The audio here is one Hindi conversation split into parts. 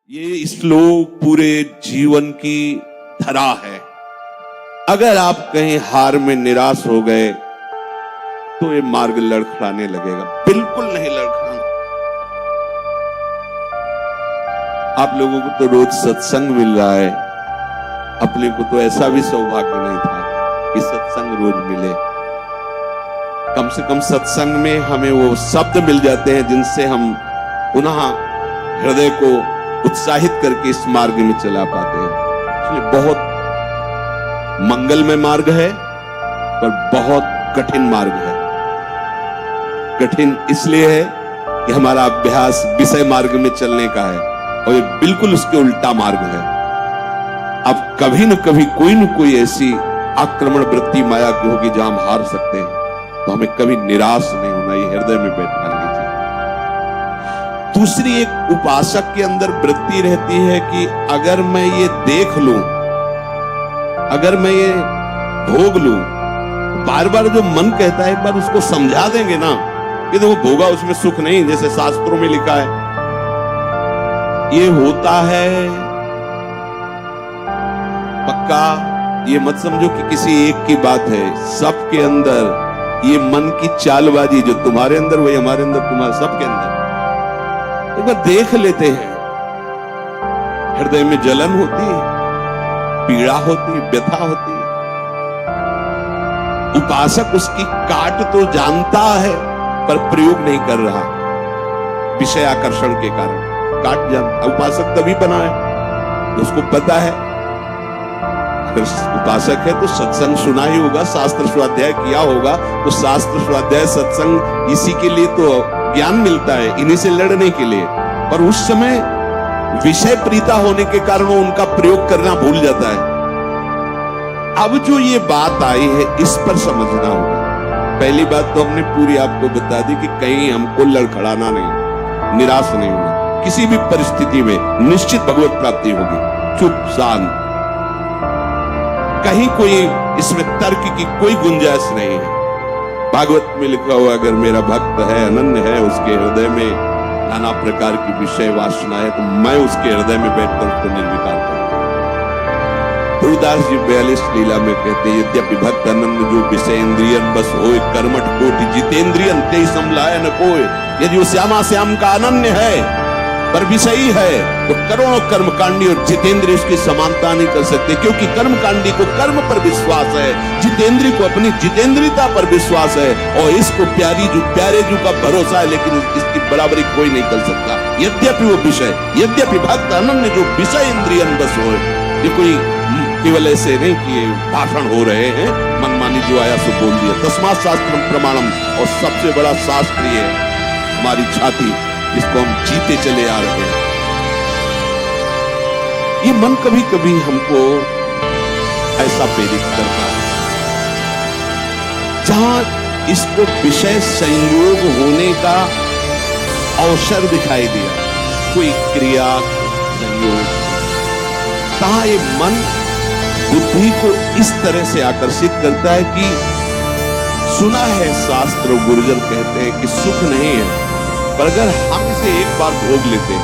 ये श्लोक पूरे जीवन की धरा है। अगर आप कहीं हार में निराश हो गए तो ये मार्ग लड़खड़ाने लगेगा। बिल्कुल नहीं लड़खड़ाना। आप लोगों को तो रोज सत्संग मिल रहा है, अपने को तो ऐसा भी सौभाग्य नहीं था कि सत्संग रोज मिले। कम से कम सत्संग में हमें वो शब्द मिल जाते हैं जिनसे हम पुनः हृदय को उत्साहित करके इस मार्ग में चला पाते हैं। इसलिए बहुत मंगलमय मार्ग है पर बहुत कठिन मार्ग है। कठिन इसलिए है कि हमारा अभ्यास विषय मार्ग में चलने का है और ये बिल्कुल उसके उल्टा मार्ग है। अब कभी न कभी कोई न कोई ऐसी आक्रमण वृत्ति माया की होगी जहां हम हार सकते हैं, तो हमें कभी निराश नहीं होना, ये हृदय में बैठा लीजिए। दूसरी एक उपासक के अंदर वृत्ति रहती है कि अगर मैं ये देख लूं, अगर मैं ये भोग लूं, बार बार जो मन कहता है एक बार उसको समझा देंगे ना कि देखो भोगा उसमें सुख नहीं, जैसे शास्त्रों में लिखा है। ये होता है पक्का, ये मत समझो कि किसी एक की बात है। सबके अंदर ये मन की चालबाजी, जो तुम्हारे अंदर वही हमारे अंदर, तुम्हारे सबके अंदर। एक बार देख लेते हैं, हृदय में जलन होती है, पीड़ा होती है, व्यथा होती है। उपासक उसकी काट तो जानता है पर प्रयोग नहीं कर रहा, विषय आकर्षण के कारण काट जानता। उपासक तभी बना है, उसको पता है। अगर उपासक है तो सत्संग सुना ही होगा, शास्त्र स्वाध्याय किया होगा, तो शास्त्र स्वाध्याय सत्संग इसी के लिए तो ज्ञान मिलता है, इन्हीं से लड़ने के लिए। पर उस समय विषय प्रीता होने के कारण वो उनका प्रयोग करना भूल जाता है। अब जो ये बात आई है इस पर समझना होगा। पहली बात तो हमने पूरी आपको बता दी कि कहीं हमको लड़खड़ाना नहीं, निराश नहीं होना। किसी भी परिस्थिति में निश्चित भगवत प्राप्ति होगी। चुप शांत, कहीं कोई इसमें तर्क की कोई गुंजाइश नहीं है। भागवत में लिखा हुआ, अगर मेरा भक्त है, अनन्य है, उसके हृदय में नाना प्रकार की विषय वासना है, तो मैं उसके हृदय में बैठकर उसको निर्विकार करूंगा। गुरुदास जी 42 लीला में कहते हैं, यद्यपि भक्त अनन्य जो विषय इंद्रियन बस होए, कर्मठ कोटि जितेंद्रियन ते समलाय न कोय। यदि वो श्यामा श्याम का अनन्य है पर विषयी है तो करोड़ों कर्मकांडी और जितेंद्रिय उसकी समानता नहीं कर सकते, क्योंकि कर्मकांडी को कर्म पर विश्वास है, जितेंद्रिय को अपनी जितेंद्रियता पर विश्वास है, और इसको प्यारे जू का भरोसा है, लेकिन इसकी बराबरी कोई नहीं कर सकता। यद्यपि वो विषय, यद्यपि भक्त अनन्य जो विषय इंद्रियन बस हो। ये कोई केवल ऐसे नहीं कि भाषण हो रहे हैं, मनमानी जो आया सो बोल दिया। तस्मात् शास्त्रम प्रमाणम, और सबसे बड़ा शास्त्र ये है हमारी छाती, जिसको हम जीते चले आ रहे हैं। ये मन कभी कभी हमको ऐसा प्रेरित करता है, जहां इसको विषय संयोग होने का अवसर दिखाई दिया, कोई क्रिया संयोग, कहां ये मन बुद्धि को इस तरह से आकर्षित करता है कि सुना है शास्त्र, गुरुजन कहते हैं कि सुख नहीं है, पर अगर हम इसे एक बार भोग लेते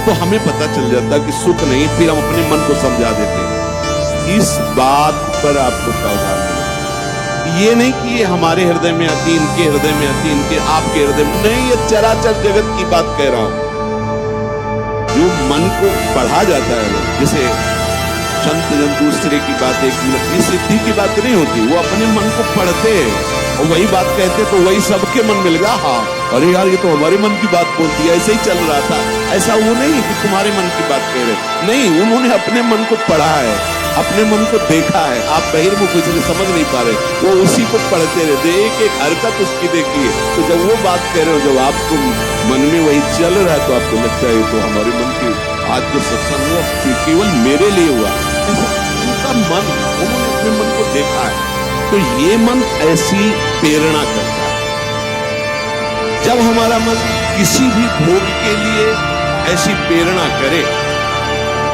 तो हमें पता चल जाता कि सुख नहीं, फिर हम अपने मन को समझा देते। इस बात पर आपको सावधान रहना। ये नहीं कि ये हमारे हृदय में आती, इनके हृदय में आती, इनके आपके हृदय में नहीं, ये चराचर जगत की बात कह रहा हूं। जो मन को पढ़ा जाता है ना, जैसे संत जन दूसरे की बात, एक मिनट, ये सिद्धि की बात नहीं होती, वो अपने मन को पढ़ते हैं और वही बात कहते तो वही सबके मन में लगा, हाँ अरे यार ये तो हमारे मन की बात बोलती है, ऐसे ही चल रहा था। ऐसा वो नहीं कि तुम्हारे मन की बात कह रहे, नहीं, उन्होंने अपने मन को पढ़ा है, अपने मन को देखा है। आप बहिर्मुख इसलिए समझ नहीं पा रहे, वो उसी को पढ़ते रहते, एक एक हरकत उसकी देखिए। तो जब वो बात कह रहे हो, जब आपको मन में वही चल रहा है, तो आपको लगता है तो हमारे मन की आज जो सत्संग हुआ केवल मेरे लिए हुआ। उनका मन, उन्होंने अपने मन को देखा है। तो ये मन ऐसी प्रेरणा करता है। जब हमारा मन किसी भी भोग के लिए ऐसी प्रेरणा करे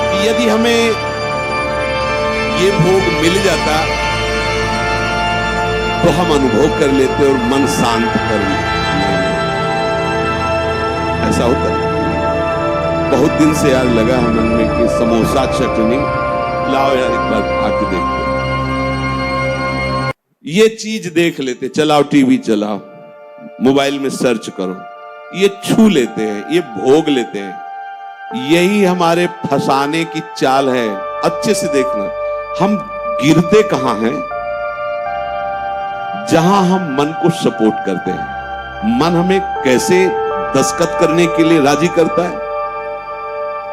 कि यदि हमें ये भोग मिल जाता तो हम अनुभव कर लेते और मन शांत कर लेते, ऐसा होता है। बहुत दिन से यार लगा है मन में कि समोसा चटनी लाओ यार, एक बार आके देखते, ये चीज देख लेते, चलाओ टीवी चलाओ, मोबाइल में सर्च करो, ये छू लेते हैं, ये भोग लेते हैं। यही हमारे फंसाने की चाल है। अच्छे से देखना, हम गिरते कहां हैं? जहां हम मन को सपोर्ट करते हैं। मन हमें कैसे दस्तखत करने के लिए राजी करता है?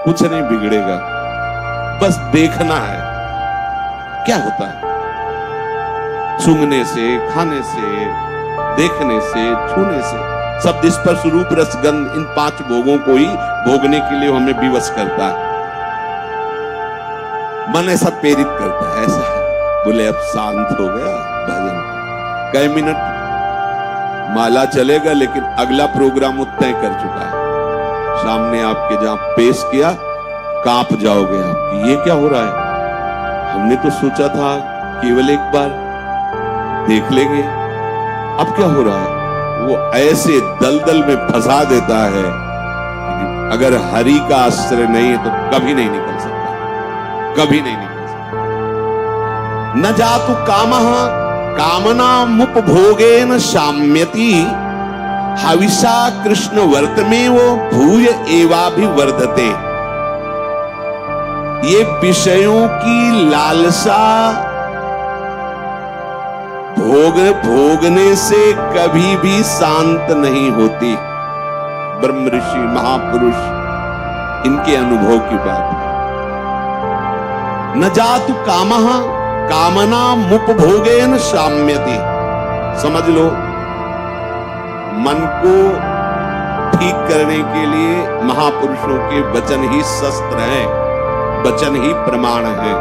कुछ नहीं बिगड़ेगा, बस देखना है क्या होता है। सूंघने से, खाने से, देखने से, छूने से, शब्द स्पर्श रूप रस गंध, इन 5 भोगों को ही भोगने के लिए हमें विवश करता है। मन ऐसा प्रेरित करता है, ऐसा है। बोले अब शांत हो गया भजन, कई मिनट माला चलेगा, लेकिन अगला प्रोग्राम वो तय कर चुका है। सामने आपके जहां पेश किया, कांप जाओगे आप, ये क्या हो रहा है? हमने तो सोचा था केवल एक बार देख लेंगे, अब क्या हो रहा है? वो ऐसे दलदल में फंसा देता है, अगर हरि का आश्रय नहीं है तो कभी नहीं निकल सकता, कभी नहीं निकल सकता। न जातु कामः कामना मुपभोगेन शाम्यति, हविषा कृष्ण वर्तमे वो भूय एवाभिवर्धते। ये विषयों की लालसा भोगने से कभी भी शांत नहीं होती। ब्रह्म ऋषि महापुरुष इनके अनुभव की बात है। न जातु कामः कामना मुपभोगेन शाम्यति। समझ लो, मन को ठीक करने के लिए महापुरुषों के वचन ही शस्त्र हैं, वचन ही प्रमाण है।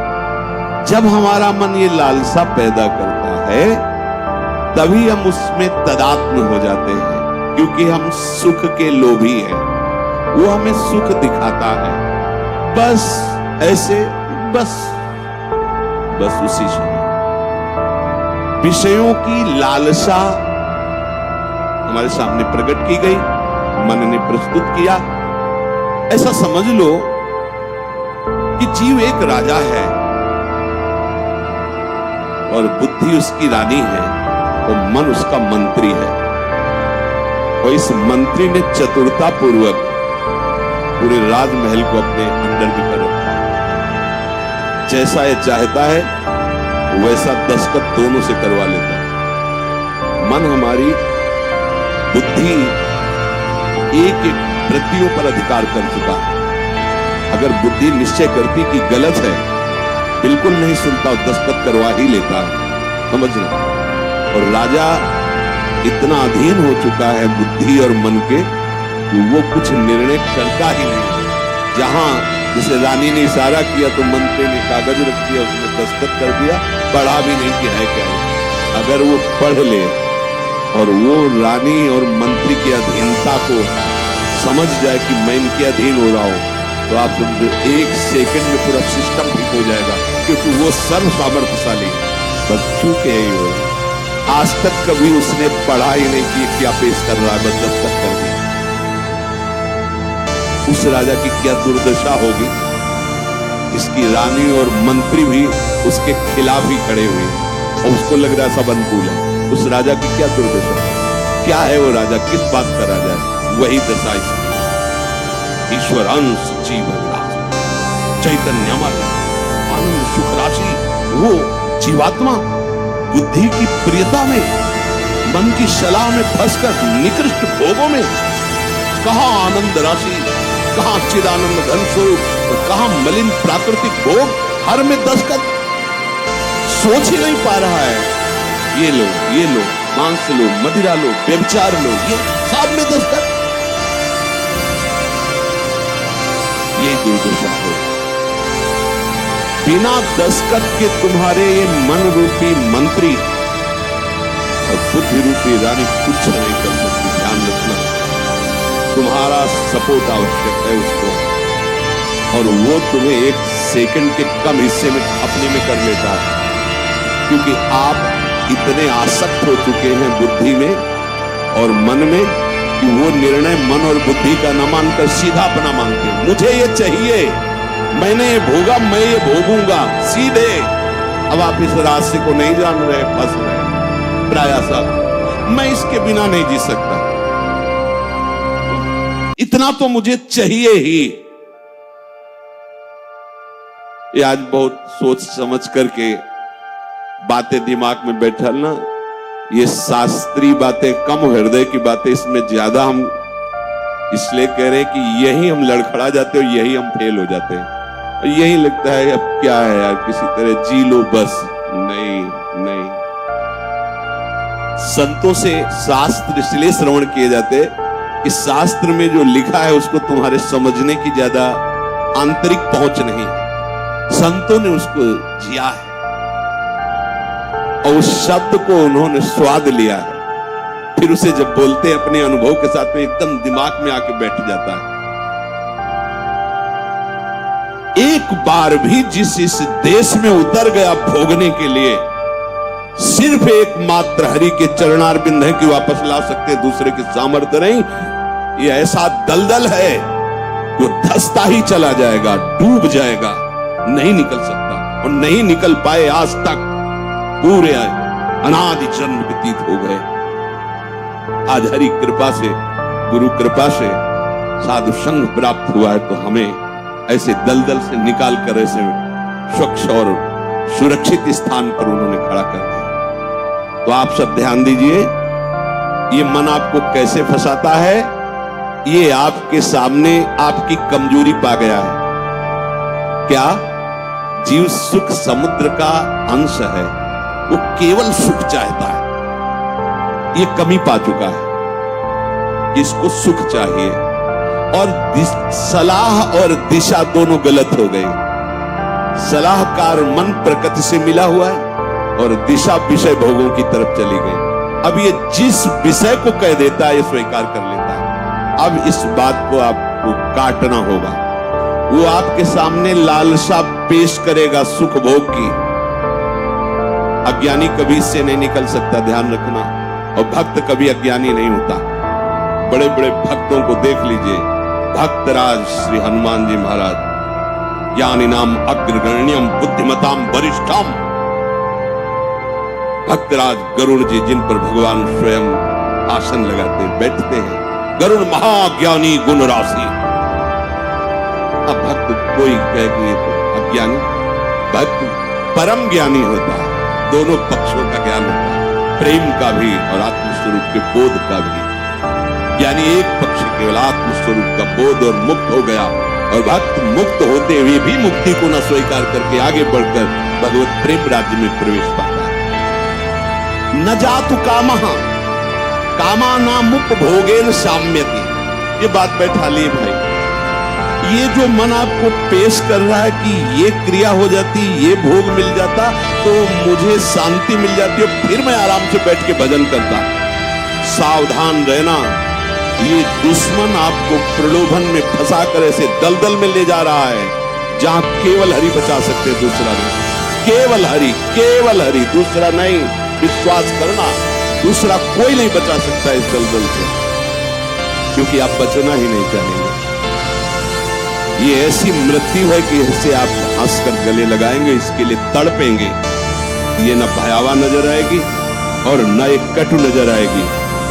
जब हमारा मन ये लालसा पैदा करता है, तभी हम उसमें तदात्म हो जाते हैं, क्योंकि हम सुख के लोभी हैं। वो हमें सुख दिखाता है, बस ऐसे, बस उसी से विषयों की लालसा हमारे सामने प्रकट की गई, मन ने प्रस्तुत किया। ऐसा समझ लो कि जीव एक राजा है और बुद्धि उसकी रानी है और मन उसका मंत्री है। और इस मंत्री ने चतुरता पूर्वक पूरे राजमहल को अपने अंडर में कर रखा है। जैसा ये चाहता है वैसा दस्तखत दोनों से करवा लेता है। मन हमारी बुद्धि एक एक वृत्तियों पर अधिकार कर चुका है। अगर बुद्धि निश्चय करती कि गलत है, बिल्कुल नहीं सुनता, दस्तखत करवा ही लेता है, समझना। और राजा इतना अधीन हो चुका है बुद्धि और मन के कि वो कुछ निर्णय करता ही नहीं। जहां जैसे रानी ने इशारा किया तो मंत्री ने कागज रख दिया, उसने दस्तखत कर दिया, पढ़ा भी नहीं कि है क्या है। अगर वो पढ़ ले और वो रानी और मंत्री की अधीनता को समझ जाए कि मैं इनके अधीन हो रहा हूं, तो आप समझो 1 सेकंड में पूरा सिस्टम ठीक हो जाएगा, क्योंकि वो सर्व सामर्थ्यशाली है। बस चूके ही हो, आज तक कभी उसने पढ़ा ही नहीं कि क्या पेश कर रहा है, बस दस्तखत कर दिया। उस राजा की क्या दुर्दशा होगी, इसकी रानी और मंत्री भी उसके खिलाफ ही खड़े हुए और उसको लग रहा है सब अनुकूल है। उस राजा की क्या दुर्दशा, क्या है वो राजा, किस बात का राजा है? वही दशा इसकी। ईश्वर अंश जीवन राशि, चैतन्यमय आनंद सुख राशि, वो जीवात्मा बुद्धि की प्रियता में, मन की सलाह में फंसकर निकृष्ट भोगों में, कहां आनंद राशि, कहां चिदानंद घन स्वरूप और कहां मलिन प्राकृतिक भोग, हर में दस्तखत सोच ही नहीं पा रहा है। ये लो, ये लो, मांस लो, मदिरा लो, व्यभिचार लो, ये सब में दस्तखत। ये दुर्दशा हो। बिना दस्तखत के तुम्हारे ये मन रूपी मंत्री और बुद्धि रूपी रानी कुछ नहीं कर सकती। ध्यान रखना, तुम्हारा सपोर्ट आवश्यक है उसको, और वो तुम्हें 1 सेकंड के कम हिस्से में अपने में कर लेता है, क्योंकि आप इतने आसक्त हो चुके हैं बुद्धि में और मन में कि वो निर्णय मन और बुद्धि का न मानकर सीधा अपना मानते हैं। मुझे ये चाहिए, मैंने ये भोगा, मैं ये भोगूंगा, सीधे। अब आप इस रास्ते को नहीं जान रहे, फंस रहे। प्राया साहब, मैं इसके बिना नहीं जी सकता, इतना तो मुझे चाहिए ही। ये आज बहुत सोच समझ करके बातें दिमाग में बैठलना, ये शास्त्रीय बातें कम, हृदय की बातें इसमें ज्यादा हम इसलिए कह रहे हैं कि यही हम लड़खड़ा जाते हैं और यही हम फेल हो जाते हैं। और यही लगता है अब क्या है यार, किसी तरह जी लो बस। नहीं नहीं, संतों से शास्त्र इसलिए श्रवण किए जाते कि शास्त्र में जो लिखा है उसको तुम्हारे समझने की ज्यादा आंतरिक पहुंच नहीं है, संतों ने उसको जिया है और उस शब्द को उन्होंने स्वाद लिया है, फिर उसे जब बोलते हैं अपने अनुभव के साथ में एकदम दिमाग में आके बैठ जाता है। एक बार भी जिस इस देश में उतर गया भोगने के लिए, सिर्फ एकमात्र हरि के चरणारविंद है कि वापस ला सकते, दूसरे की सामर्थ्य नहीं। ये ऐसा दलदल है जो धंसता ही चला जाएगा, डूब जाएगा, नहीं निकल सकता और नहीं निकल पाए आज तक। पूरे अनादि जन्म व्यतीत हो गए। आज हरि कृपा से, गुरु कृपा से साधु संग प्राप्त हुआ है, तो हमें ऐसे दलदल से निकाल कर ऐसे स्वच्छ और सुरक्षित स्थान पर उन्होंने खड़ा कर दिया। तो आप सब ध्यान दीजिए, ये मन आपको कैसे फंसाता है, ये आपके सामने आपकी कमजोरी पा गया है। क्या? जीव सुख समुद्र का अंश है, वो केवल सुख चाहता है, ये कमी पा चुका है, इसको सुख चाहिए। और सलाह और दिशा दोनों गलत हो गई। सलाहकार मन प्रकृति से मिला हुआ है और दिशा विषय भोगों की तरफ चली गई। अब ये जिस विषय को कह देता है ये स्वीकार कर लेता है। अब इस बात को आपको काटना होगा। वो आपके सामने लालसा पेश करेगा सुख भोग की। अज्ञानी कभी इससे नहीं निकल सकता, ध्यान रखना। और भक्त कभी अज्ञानी नहीं होता। बड़े बड़े भक्तों को देख लीजिए, भक्तराज श्री हनुमान जी महाराज, ज्ञानी नाम अग्रगण्यम बुद्धिमताम वरिष्ठम। भक्तराज गरुड़ जी, जिन पर भगवान स्वयं आसन लगाते बैठते हैं, गरुड़ महाज्ञानी गुण राशि। अब भक्त कोई कहे कि ये तो अज्ञानी, भक्त परम ज्ञानी होता है। दोनों पक्षों का ज्ञान होता है, प्रेम का भी और आत्मस्वरूप के बोध का भी। यानी एक पक्ष केवल आत्मस्वरूप का बोध और मुक्त हो गया, और भक्त मुक्त होते हुए भी मुक्ति को न स्वीकार करके आगे बढ़कर भगवत प्रेम राज्य में प्रवेश पाता है। न जातु कामः कामानामुपभोगेन साम्यति। ये बात बैठा लिए भाई, ये जो मन आपको पेश कर रहा है कि ये क्रिया हो जाती, ये भोग मिल जाता तो मुझे शांति मिल जाती और फिर मैं आराम से बैठ के भजन करता। सावधान रहना, ये दुश्मन आपको प्रलोभन में फंसा कर ऐसे दलदल में ले जा रहा है जहां केवल हरि बचा सकते, दूसरा नहीं। केवल हरि, दूसरा नहीं। विश्वास करना, दूसरा कोई नहीं बचा सकता इस दलदल से, क्योंकि आप बचना ही नहीं चाहेंगे। ये ऐसी मृत्यु है कि इससे आप हंसकर गले लगाएंगे, इसके लिए तड़पेंगे। ये न भयावह नजर आएगी और न एक कटु नजर आएगी,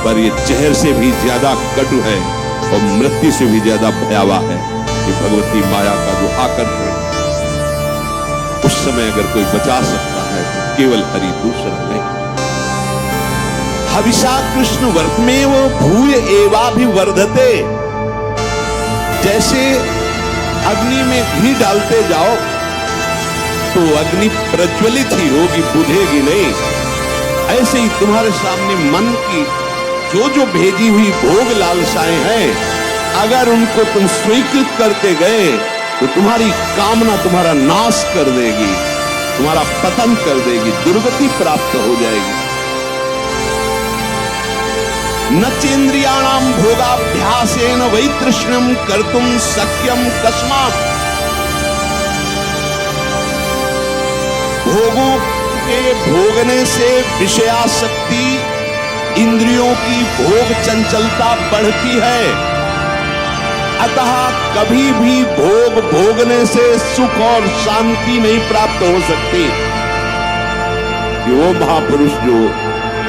पर ये जहर से भी ज्यादा कटु है और मृत्यु से भी ज्यादा भयावह है। ये भगवती माया का जो आकर्षण है, उस समय अगर कोई बचा सकता है तो केवल हरि, दूसरा नहीं। हविषा कृष्ण वर्तमेव भूय एवाभिवर्धते। जैसे अग्नि में घी डालते जाओ तो अग्नि प्रज्वलित ही होगी, बुझेगी नहीं। ऐसे ही तुम्हारे सामने मन की जो भेजी हुई भोग लालसाएं हैं, अगर उनको तुम स्वीकृत करते गए तो तुम्हारी कामना तुम्हारा नाश कर देगी, तुम्हारा पतन कर देगी, दुर्गति प्राप्त हो जाएगी। न चेन्द्रियाणाम भोगाभ्यासेन वै तृष्णम कर्तुम शक्यम कस्मात्। भोगों के भोगने से विषयासक्ति इंद्रियों की भोग चंचलता बढ़ती है। अतः कभी भी भोग भोगने से सुख और शांति नहीं प्राप्त हो सकती। वो महापुरुष जो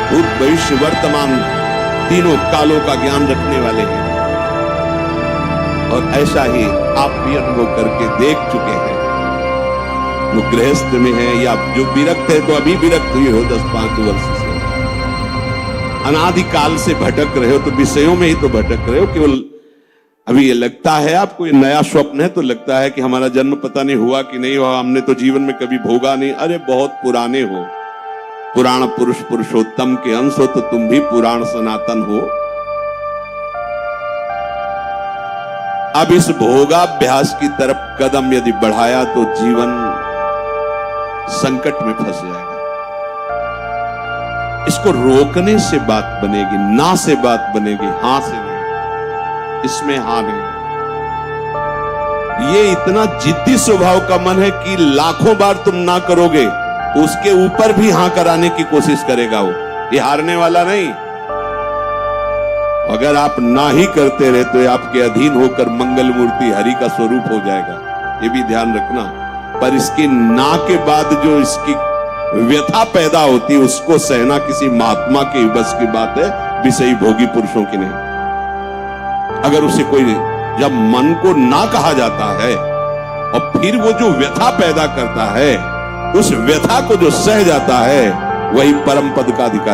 भूत भविष्य वर्तमान तीनों कालों का ज्ञान रखने वाले हैं, और ऐसा ही आप भी अनुभव करके देख चुके हैं। जो गृहस्थ में है या जो विरक्त है, तो अभी विरक्त हुए हो 10-5 वर्ष से, अनादिकाल से भटक रहे हो, तो विषयों में ही तो भटक रहे हो। केवल अभी ये लगता है आपको, ये नया स्वप्न है, तो लगता है कि हमारा जन्म पता नहीं हुआ कि नहीं हुआ, हमने तो जीवन में कभी भोगा नहीं। अरे बहुत पुराने हो, पुराण पुरुष पुरुषोत्तम के अंश हो, तो तुम भी पुराण सनातन हो। अब इस भोगाभ्यास की तरफ कदम यदि बढ़ाया तो जीवन संकट में फंस जाएगा। इसको रोकने से बात बनेगी, ना से बात बनेगी, हां से नहीं। इसमें हां नहीं। ये इतना जिद्दी स्वभाव का मन है कि लाखों बार तुम ना करोगे, उसके ऊपर भी हां कराने की कोशिश करेगा वो। ये हारने वाला नहीं। अगर आप ना ही करते रहे तो आपके अधीन होकर मंगल मूर्ति हरि का स्वरूप हो जाएगा, ये भी ध्यान रखना। पर इसकी ना के बाद जो इसकी व्यथा पैदा होती है, उसको सहना किसी महात्मा के बस की बात है, विषयी भोगी पुरुषों की नहीं। अगर उसे कोई, जब मन को ना कहा जाता है और फिर वो जो व्यथा पैदा करता है, उस व्यथा को जो सह जाता है, वही परम पद का अधिकारी।